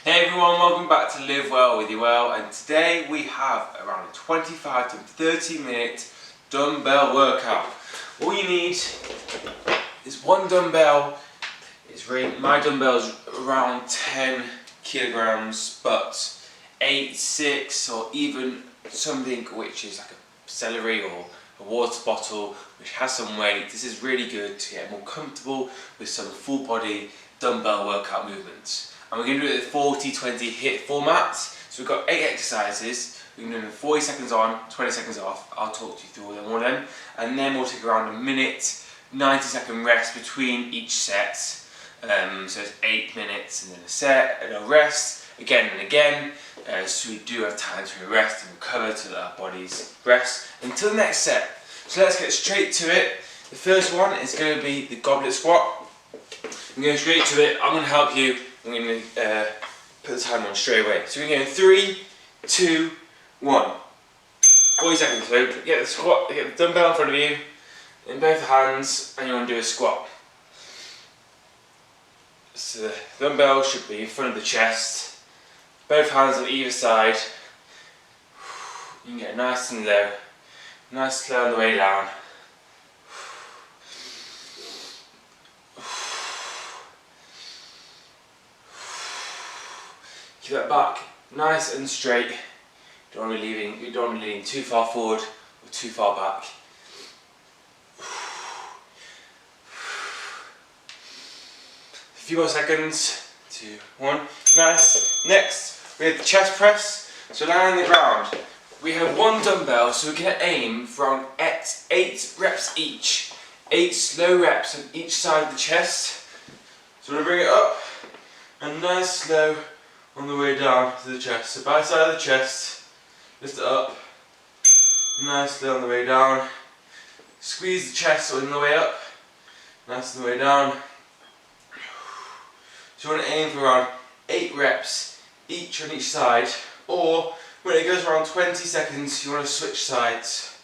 Hey everyone, welcome back to Live Well with Yoel, and today we have around a 25 to 30 minute dumbbell workout. All you need is one dumbbell. My dumbbell's around 10 kilograms, but 8, 6 or even something which is like a celery or a water bottle which has some weight. This is really good to get more comfortable with some full body dumbbell workout movements. And we're going to do it in 40-20 hit format. So we've got 8 exercises. We're going to do 40 seconds on, 20 seconds off. I'll talk to you through all of them. And then we'll take around a minute, 90-second rest between each set. So it's 8 minutes and then a set and a rest again and again. So we do have time to rest and recover to let our bodies rest until the next set. So let's get straight to it. The first one is going to be the goblet squat. I'm going straight to it. I'm going to help you. I'm going to put the time on straight away. So we're going 3, 2, 1. 40 seconds. So get the squat, get the dumbbell in front of you, in both hands, and you want to do a squat. So the dumbbell should be in front of the chest, both hands on either side. You can get nice and low, nice and slow on the way down. Keep that back nice and straight. You don't want to be leaning too far forward or too far back. A few more seconds. 2, 1. Nice. Next, we have the chest press. So lying on the ground. We have one dumbbell, so we can aim for around 8 reps each. 8 slow reps on each side of the chest. So we're going to bring it up and nice slow on the way down to the chest. So by side of the chest, lift it up, nicely on the way down. Squeeze the chest on the way up, nice on the way down. So you want to aim for around 8 reps each on each side, or when it goes around 20 seconds, you want to switch sides.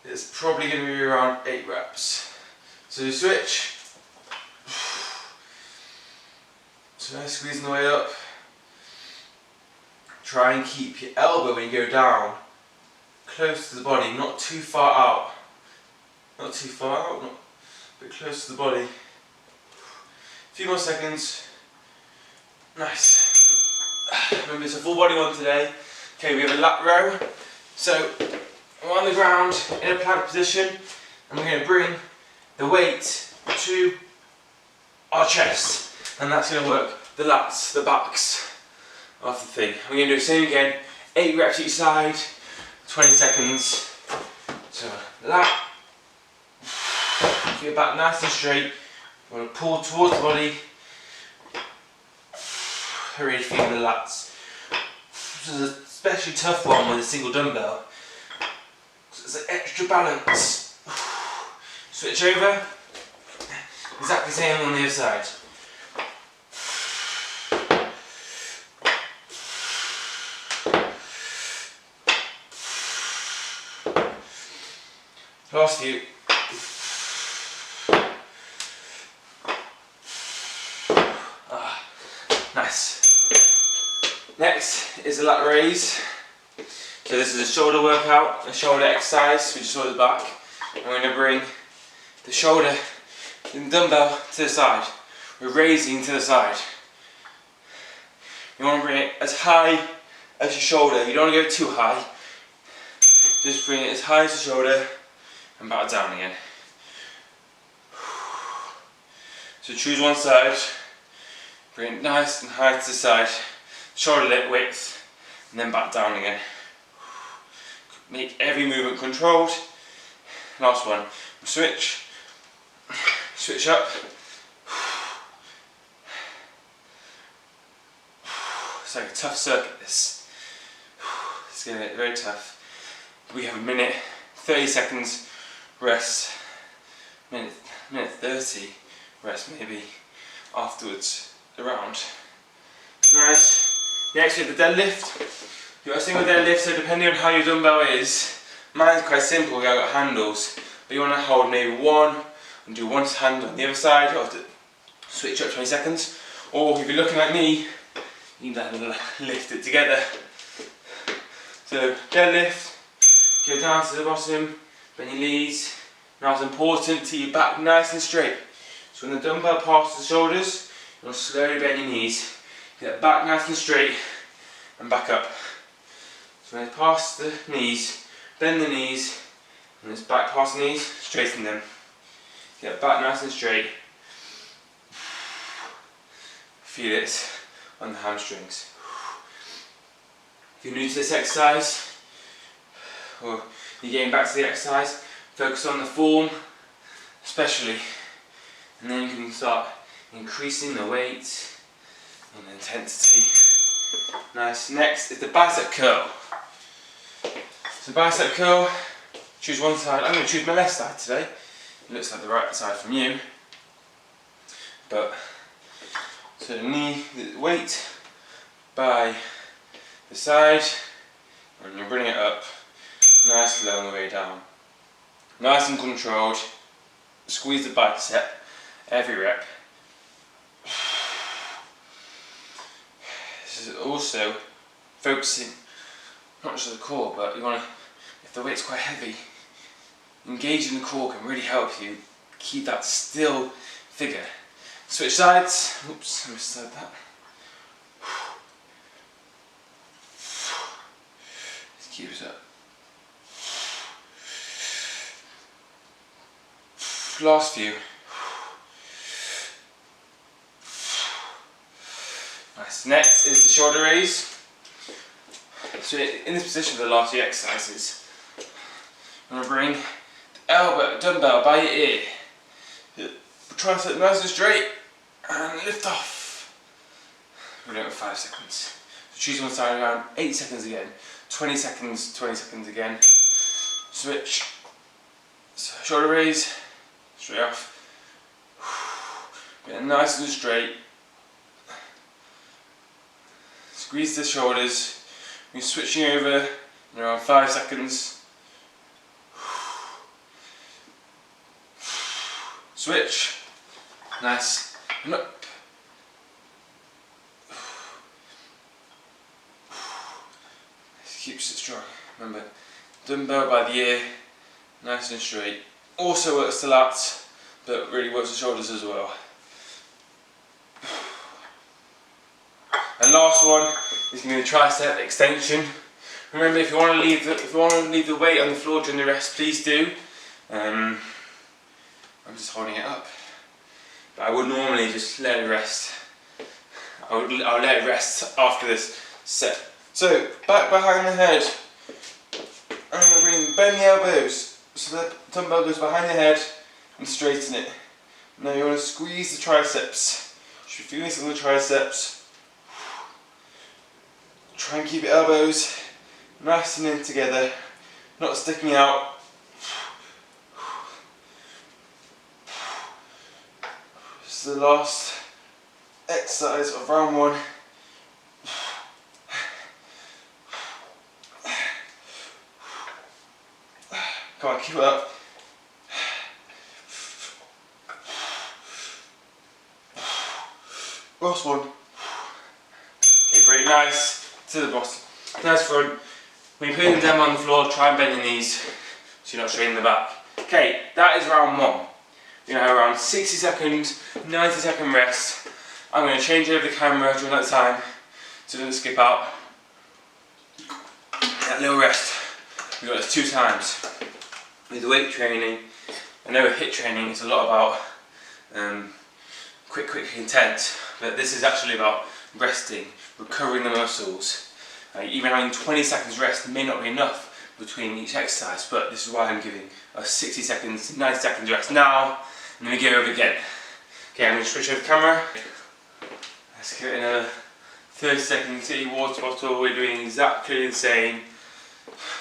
It's probably going to be around 8 reps. So you switch. So nice squeezing the way up. Try and keep your elbow when you go down close to the body, not too far out. Not too far out, but close to the body. A few more seconds. Nice. Remember, it's a full body one today. Okay, we have a lat row. So we're on the ground in a plank position, and we're going to bring the weight to our chest, and that's going to work the lats, the backs of the thing. We're going to do the same again, 8 reps each side, 20 seconds. So lat, keep your back nice and straight. You want to pull towards the body. Really feel the lats. This is a especially tough one with a single dumbbell. So it's an extra balance. Switch over. Exactly the same on the other side. Last few. Nice. Next is a lat raise. So this is a shoulder workout, a shoulder exercise. We just hold the back. And we're going to bring the shoulder and the dumbbell to the side. We're raising to the side. You want to bring it as high as your shoulder. You don't want to go too high. Just bring it as high as your shoulder and back down again. So choose one side, bring it nice and high to the side, shoulder width, and then back down again. Make every movement controlled. Last one, switch up. It's like a tough circuit this. It's going to get very tough. We have a minute, 30 seconds rest, minute 30 rest maybe afterwards around. Nice. Next we have the deadlift. You've got a single deadlift, so depending on how your dumbbell is, mine's quite simple, I've got handles, but you want to hold maybe one and do one hand on the other side, or switch up 20 seconds, or if you're looking like me, You can lift it together. So deadlift, go down to the bottom, bend your knees. Now it's important to your back nice and straight. So when the dumbbell passes the shoulders, you want to slowly bend your knees. Get back nice and straight and back up. So when it's past the knees, bend the knees. When it's back past the knees, straighten them. Get back nice and straight. Feel it on the hamstrings. If you're new to this exercise, or you're getting back to the exercise, focus on the form, especially, and then you can start increasing the weight and the intensity. Nice. Next is the bicep curl. So bicep curl, choose one side. I'm going to choose my left side today. It looks like the right side from you, but so the weight by the side, and you bring it up, nice low on the way down. Nice and controlled. Squeeze the bicep every rep. This is also focusing not just the core, but you want to, if the weight's quite heavy, engaging the core can really help you keep that still figure. Switch sides. Oops, I missaid that. Let's keep it up. Last few. Nice. Next is the shoulder raise. So in this position for the last few exercises, I'm going to bring the elbow, dumbbell by your ear. Tricep nice and straight, and lift off. We're doing it for 5 seconds. So choose one side around 8 seconds again, 20 seconds, 20 seconds again. Switch. So shoulder raise, straight off. Get nice and straight. Squeeze the shoulders. We're switching over in around 5 seconds. Switch. Nice. And up. Keeps it strong. Remember, dumbbell by the ear, nice and straight. Also works the lats, but really works the shoulders as well. And last one is going to be the tricep extension. Remember, if you want to leave the weight on the floor during the rest, please do. I'm just holding it up, but I would normally just let it rest. I'll let it rest after this set. So back behind the head. I'm going to bend the elbows so the dumbbell goes behind the head and straighten it. Now you want to squeeze the triceps. You should feel this on the triceps. Try and keep your elbows nice and in together, not sticking out. This is the last exercise of round 1. Come on, keep it up. Last one. Okay, pretty nice. To the bottom. Nice front. When you're putting them on the floor, try and bend your knees so you're not straining the back. Okay, that is round 1. You're going to have around 60 seconds, 90 second rest. I'm going to change over the camera during that time so it doesn't skip out. That little rest, we've got this 2 times. With weight training, I know with HIIT training it's a lot about quick, intense, but this is actually about resting, recovering the muscles. Even having 20 seconds rest may not be enough between each exercise, but this is why I'm giving a 60 seconds, 90 seconds rest now, and then we go over again. Okay, I'm going to switch over the camera. Let's give it another 30 seconds. See water bottle, we're doing exactly the same.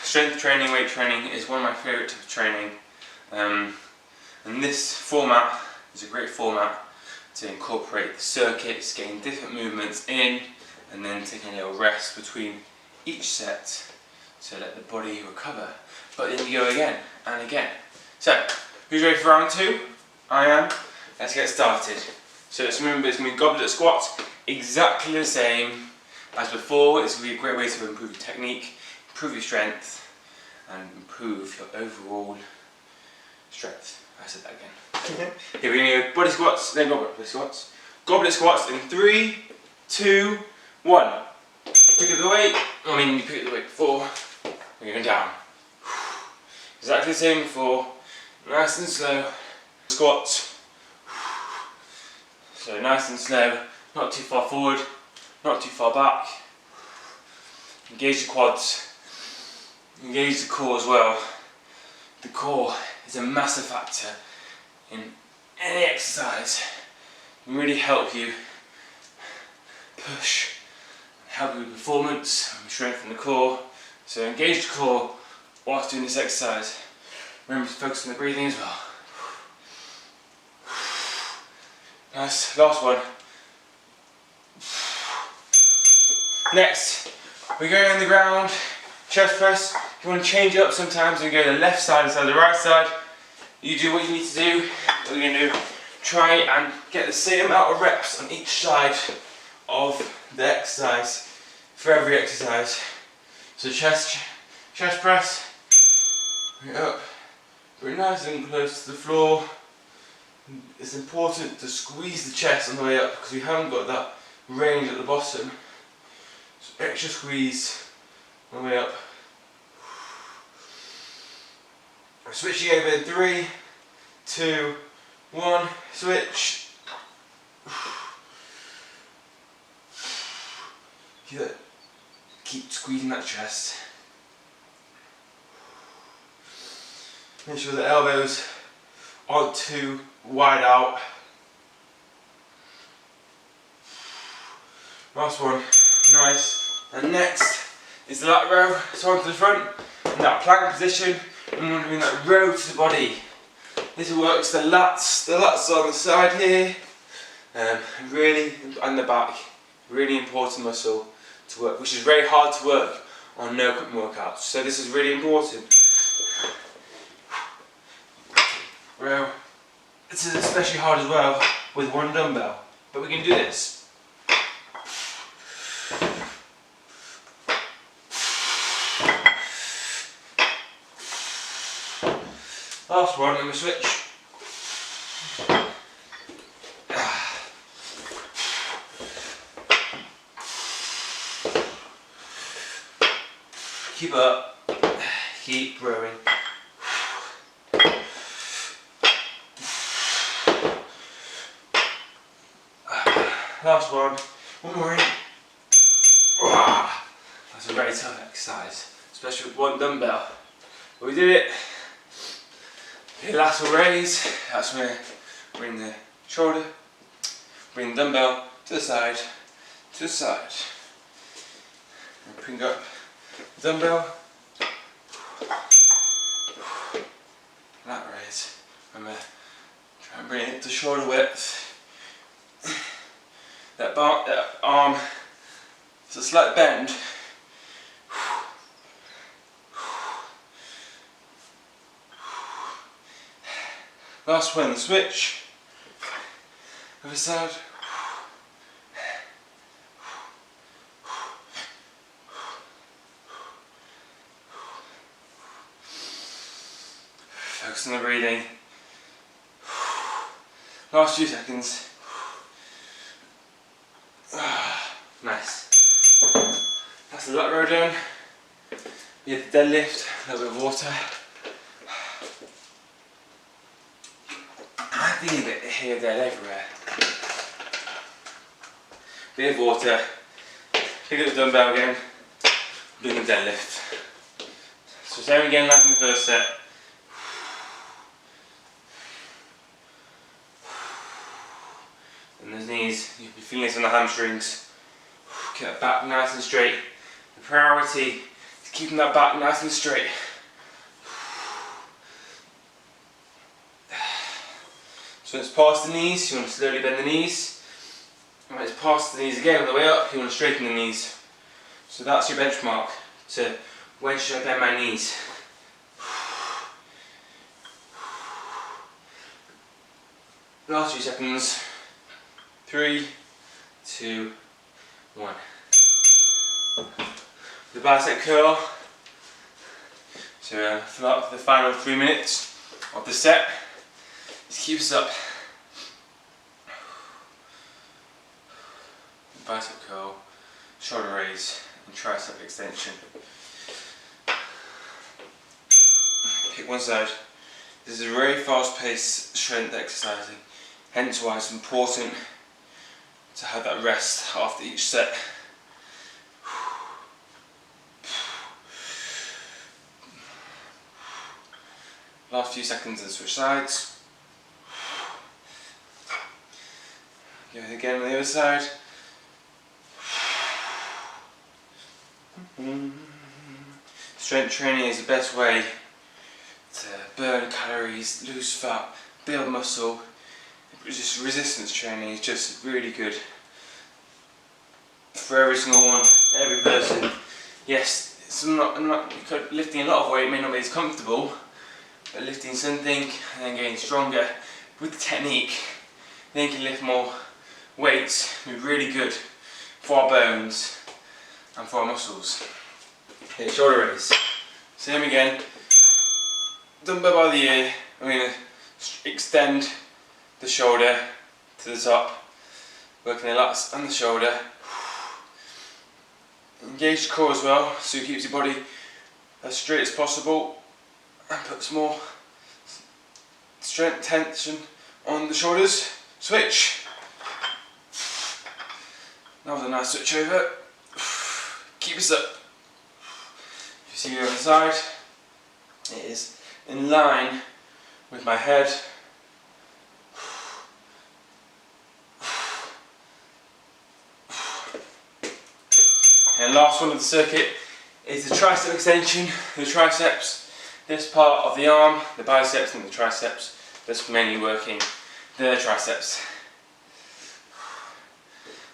Strength training, weight training is one of my favourite types of training. And this format is a great format to incorporate the circuits, getting different movements in, and then taking a little rest between each set to let the body recover. But then you go again and again. So, who's ready for round 2? I am. Let's get started. So let's remember, it's going to be goblet squats, exactly the same. As before, it's going to be a great way to improve your technique, improve your strength, and improve your overall strength. I said that again. Okay, we're going to go body squats, then goblet squats. Goblet squats in 3, 2, 1. Pick up the weight. You pick up the weight before. We're going down. Exactly the same before. Nice and slow. Squats. So nice and slow. Not too far forward. Not too far back. Engage the quads. Engage the core as well. The core is a massive factor in any exercise. It can really help you push, help you with performance, and strengthen the core. So engage the core whilst doing this exercise. Remember to focus on the breathing as well. Nice, last one. Next, we go on the ground, chest press. If you want to change it up sometimes and go to the left side instead of the right side, you do what you need to do. What we're going to do, try and get the same amount of reps on each side of the exercise for every exercise. So chest press, bring it up, bring it nice and close to the floor. It's important to squeeze the chest on the way up because we haven't got that range at the bottom. So extra squeeze on the way up. We're switching over in 3, 2, 1, switch. Keep squeezing that chest. Make sure the elbows aren't too wide out. Last one, nice. And next is the lat row. So onto the front, in that plank position, and we're doing that row to the body. This works the lats on the side here, really, and the back. Really important muscle to work, which is very hard to work on no equipment workouts. So this is really important. Row. This is especially hard as well with one dumbbell, but we can do this. Last one, and we switch. Keep up, keep rowing. Last one more in. That's a very tough exercise, especially with one dumbbell. But we did it. Okay, lateral raise, that's where bring the shoulder, bring the dumbbell to the side, and bring up the dumbbell, lat raise, remember, try and bring it to shoulder width. That arm, it's a slight bend. Last one, the switch. Other side. Focus on the breathing. Last few seconds. Nice. That's the lat row done. We have the deadlift, a little bit of water. I think a bit here, there, everywhere. Bit of water. Pick up the dumbbell again. Doing a deadlift. So same again like in the first set. And those knees, you'll be feeling this on the hamstrings. Keep that back nice and straight. The priority is keeping that back nice and straight. So when it's past the knees, you want to slowly bend the knees. And when it's past the knees again on the way up, you want to straighten the knees. So that's your benchmark to when should I bend my knees. Last few seconds. 3, 2, 1. The bicep curl. So for the final 3 minutes of the set, just keep us up. Bicep curl, shoulder raise, and tricep extension. Pick one side. This is a very fast-paced strength exercising, hence why it's important to have that rest after each set. Last few seconds and switch sides. Go again on the other side. Strength training is the best way to burn calories, lose fat, build muscle. Just resistance training is just really good for every single one, every person. Yes, it's lifting a lot of weight may not be as comfortable, but lifting something and then getting stronger with the technique, then you can lift more weights. Be really good for our bones and for our muscles. Okay, shoulder raise. Same again. Dumbbell by the ear. I'm going to extend the shoulder to the top, working the lats and the shoulder. Engage the core as well, so it keeps your body as straight as possible and puts more strength, tension on the shoulders. Switch. That was a nice switch over. Keep us up. You see the other side, it is in line with my head. And last one of the circuit is the tricep extension. The triceps, this part of the arm, the biceps and the triceps, that's mainly working the triceps.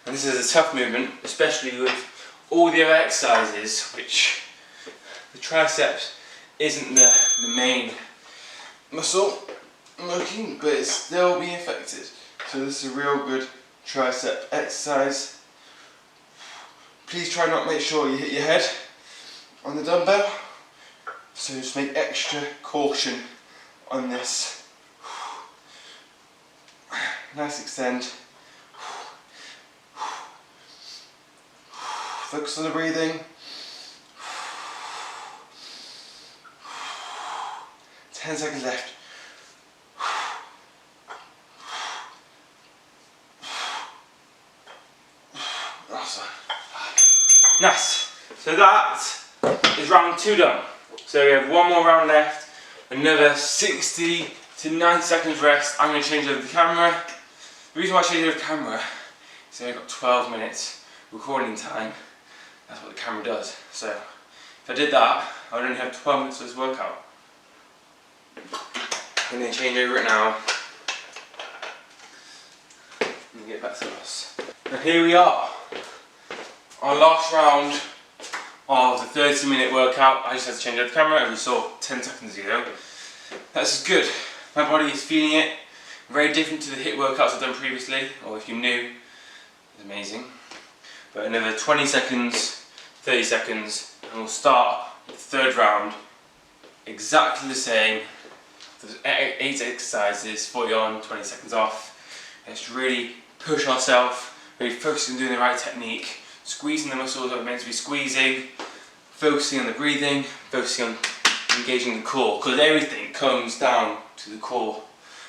And this is a tough movement, especially with all the other exercises, which the triceps isn't the main muscle working, but it's still being affected. So this is a real good tricep exercise. Please try not to make sure you hit your head on the dumbbell. So just make extra caution on this. Nice extend. Focus on the breathing. 10 seconds left. Awesome. Nice. So that is round 2 done. So we have one more round left, another 60 to 90 seconds rest. I'm going to change over the camera. The reason why I changed over the camera is I've got 12 minutes recording time. That's what the camera does. So if I did that, I would only have 12 minutes of this workout. I'm going to change over it now and get back to us. And here we are. Our last round of the 30-minute workout. I just had to change out the camera, as we saw 10 seconds ago. That's good. My body is feeling it. Very different to the HIIT workouts I've done previously, or if you're new, it's amazing. But another 20 seconds, 30 seconds, and we'll start the third round. Exactly the same. There's 8 exercises, 40 on, 20 seconds off. Let's really push ourselves, really focus on doing the right technique. Squeezing the muscles that we're meant to be squeezing, focusing on the breathing, focusing on engaging the core, because everything comes down to the core.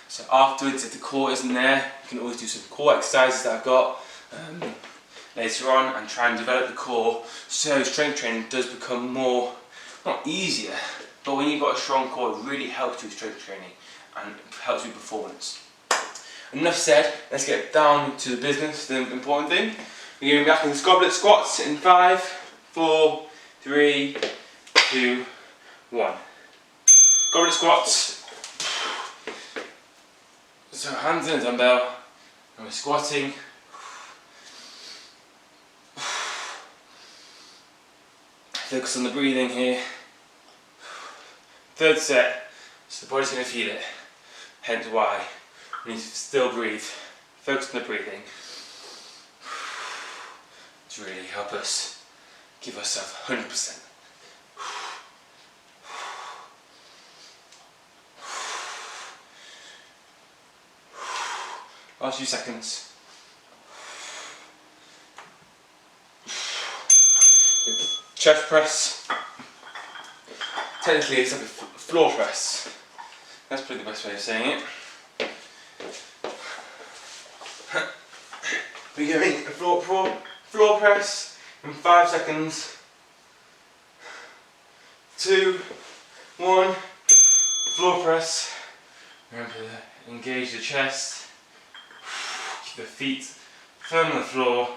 So afterwards, if the core isn't there, you can always do some core exercises that I've got later on and try and develop the core, so strength training does become more, not easier, but when you've got a strong core, it really helps you with strength training and helps with performance. Enough said, let's get down to the business, the important thing. We're going back in goblet squats in 5, 4, 3, 2, 1. Goblet squats. So hands in a dumbbell, and we're squatting. Focus on the breathing here. Third set, so the body's going to feel it. Hence why we need to still breathe. Focus on the breathing. To really help us Give yourself 100%. Last few seconds. Chest press. Technically it's like a floor press. That's probably the best way of saying it. We're doing a floor press in 5 seconds. 2, 1, floor press. Remember to engage the chest. Keep the feet firm on the floor.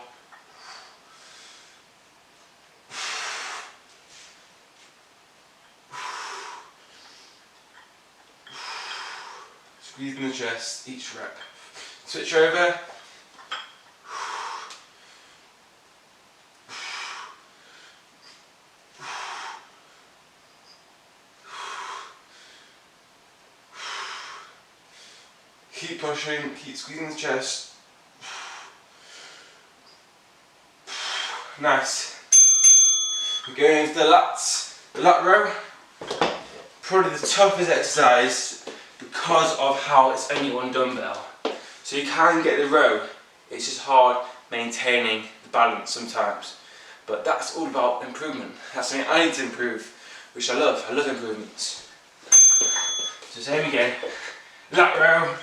Squeeze in the chest each rep. Switch over. Keep pushing, keep squeezing the chest. Nice. We're going into the lats. The lat row. Probably the toughest exercise because of how it's only one dumbbell. So you can get the row, it's just hard maintaining the balance sometimes. But that's all about improvement. That's something I need to improve, which I love. I love improvements. So same again. Lat row.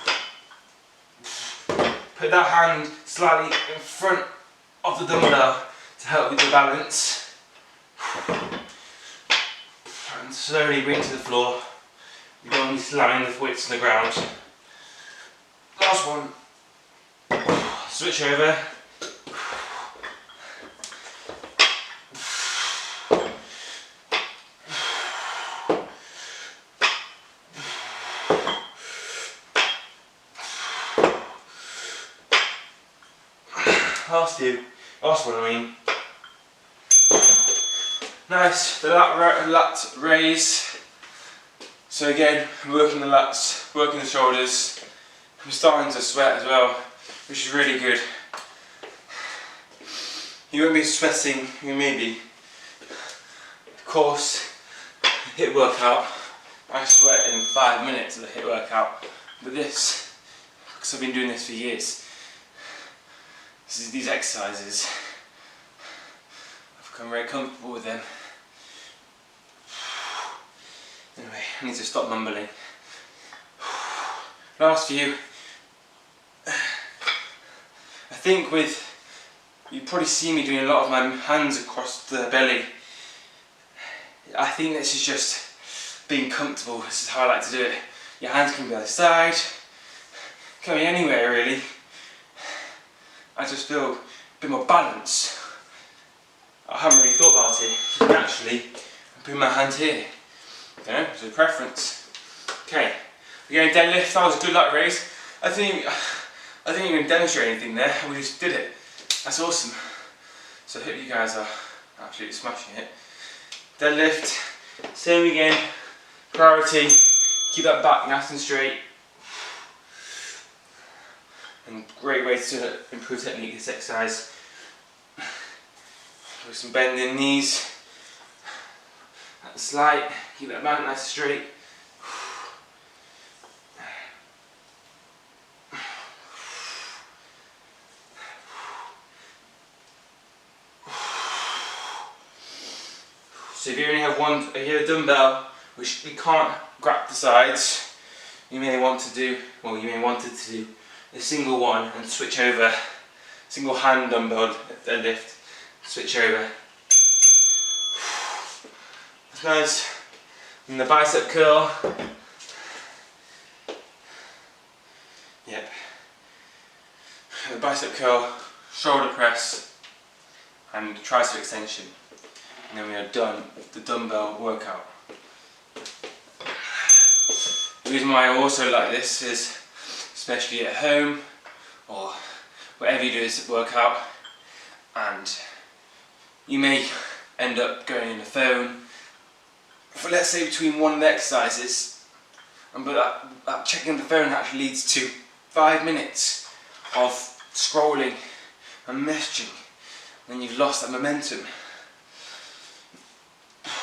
Put that hand slightly in front of the dumbbell to help with the balance. And slowly bring it to the floor. You don't want to be slamming the weights on the ground. Last one. Switch over. Last one I mean. Nice, the lat raise. So again, working the lats, working the shoulders. I'm starting to sweat as well, which is really good. You won't be sweating, you may be. Of course, HIIT workout, I sweat in 5 minutes of the HIIT workout. But this, because I've been doing this for years, these exercises, I've become very comfortable with them. Anyway, I need to stop mumbling. Last few. I think you probably see me doing a lot of my hands across the belly. I think this is just being comfortable. This is how I like to do it. Your hands can be on the side, can be anywhere really. I just feel a bit more balance. I haven't really thought about it. Just naturally, I put my hand here. You know, it's a preference. Okay, we're going deadlift. That was a good lat raise. I didn't even demonstrate anything there. We just did it. That's awesome. So I hope you guys are absolutely smashing it. Deadlift. Same again. Priority. Keep that back nice and straight. And great way to improve technique this exercise. With some bending knees. At the slide, keep that back nice and straight. So if you only have a dumbbell, which you can't grab the sides, you may want to do a single one and switch over, single hand dumbbell deadlift, switch over. That's nice. And the bicep curl. Yep. The bicep curl, shoulder press, and tricep extension. And then we are done with the dumbbell workout. The reason why I also like this is, especially at home or wherever you do this workout, and you may end up going in the phone for, let's say, between one of the exercises, but that checking the phone actually leads to 5 minutes of scrolling and messaging, and then you've lost that momentum.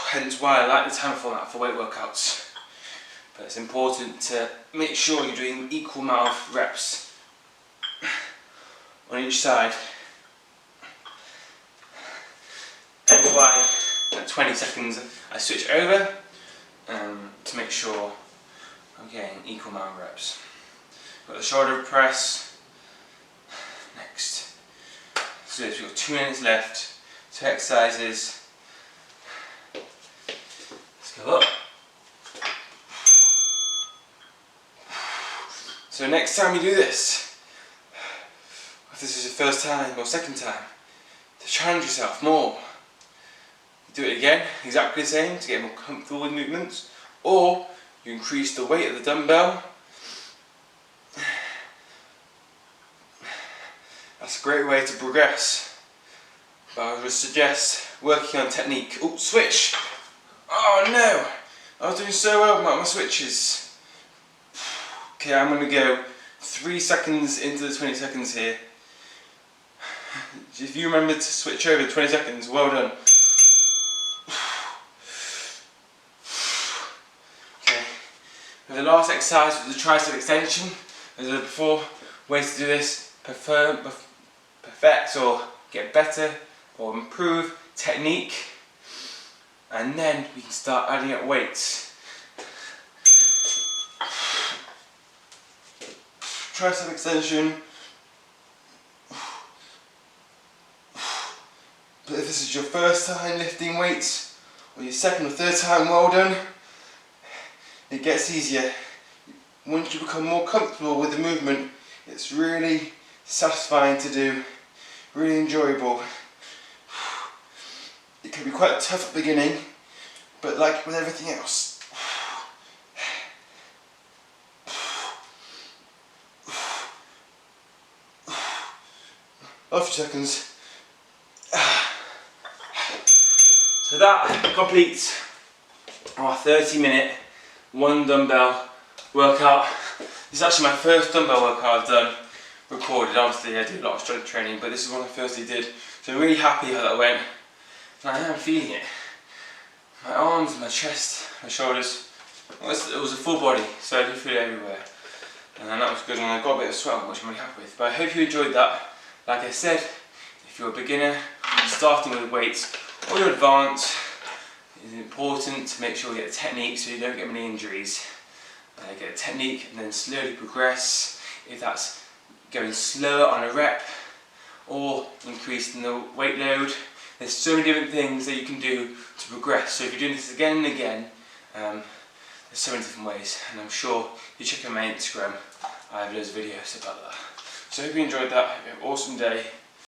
hence why I like the time format for weight workouts. But it's important to make sure you're doing equal amount of reps on each side. Hence why at 20 seconds I switch over to make sure I'm getting equal amount of reps. Got the shoulder press next. So we've got 2 minutes left, 2 exercises. Let's go up. So next time you do this, if this is your first time or second time, to challenge yourself more. Do it again, exactly the same, to get more comfortable with movements, or you increase the weight of the dumbbell. That's a great way to progress. But I would suggest working on technique. Oh, switch! Oh no! I was doing so well with my switches. Okay, I'm going to go 3 seconds into the 20 seconds here. If you remember to switch over 20 seconds, well done. Okay, the last exercise was the tricep extension. As I said before, ways to do this: perfect or get better or improve technique, and then we can start adding up weights. Tricep extension. But if this is your first time lifting weights, or your second or third time, well done. It gets easier. Once you become more comfortable with the movement, it's really satisfying to do, really enjoyable. It can be quite tough at the beginning, but like with everything else, a few seconds. So that completes our 30-minute 1 dumbbell workout. This is actually my first dumbbell workout I've done recorded. Obviously I do a lot of strength training, but this is one I firstly did. So I'm really happy how that went. And I am feeling it. My arms, my chest, my shoulders. It was a full body, so I did feel it everywhere. And that was good, and I got a bit of sweat, which I'm really happy with. But I hope you enjoyed that. Like I said, if you're a beginner, starting with weights, or you're advanced, it's important to make sure you get a technique so you don't get many injuries. Get a technique and then slowly progress. If that's going slower on a rep or increasing the weight load, there's so many different things that you can do to progress. So if you're doing this again and again, there's so many different ways, and I'm sure if you check out my Instagram, I have loads of videos about that. So I hope you enjoyed that. Have an awesome day.